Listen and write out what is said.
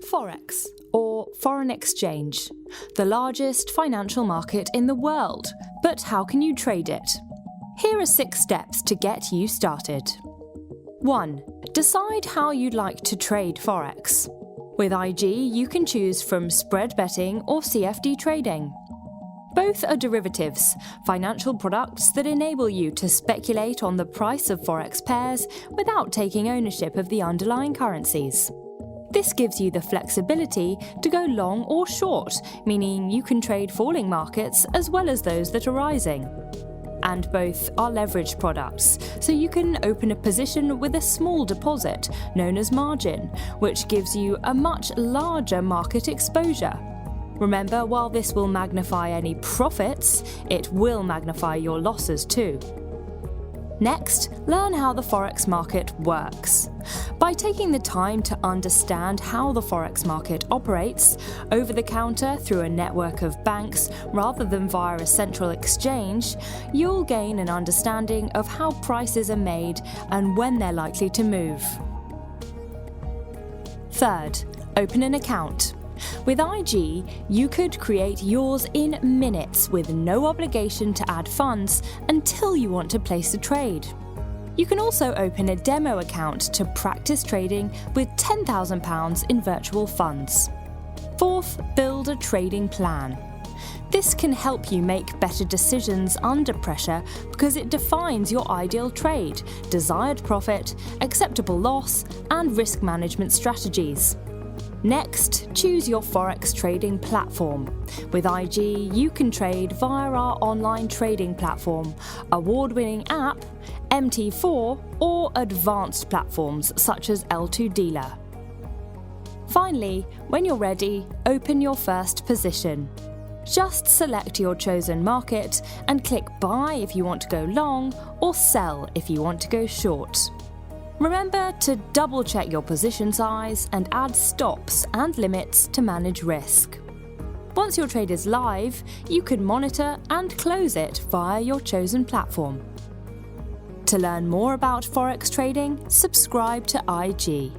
Forex, or foreign exchange, the largest financial market in the world. But how can you trade it? Here are 6 steps to get you started. 1. Decide how you'd like to trade Forex. With IG, you can choose from spread betting or CFD trading. Both are derivatives, financial products that enable you to speculate on the price of Forex pairs without taking ownership of the underlying currencies. This gives you the flexibility to go long or short, meaning you can trade falling markets as well as those that are rising. And both are leveraged products, so you can open a position with a small deposit, known as margin, which gives you a much larger market exposure. Remember, while this will magnify any profits, it will magnify your losses too. Next, learn how the Forex market works. By taking the time to understand how the Forex market operates, over the counter through a network of banks rather than via a central exchange, you'll gain an understanding of how prices are made and when they're likely to move. Third, open an account. With IG, you could create yours in minutes with no obligation to add funds until you want to place a trade. You can also open a demo account to practice trading with £10,000 in virtual funds. Fourth, build a trading plan. This can help you make better decisions under pressure because it defines your ideal trade, desired profit, acceptable loss, and risk management strategies. Next, choose your Forex trading platform. With IG, you can trade via our online trading platform, award-winning app, MT4, or advanced platforms such as L2 Dealer. Finally, when you're ready, open your first position. Just select your chosen market and click Buy if you want to go long or Sell if you want to go short. Remember to double-check your position size and add stops and limits to manage risk. Once your trade is live, you can monitor and close it via your chosen platform. To learn more about Forex trading, subscribe to IG.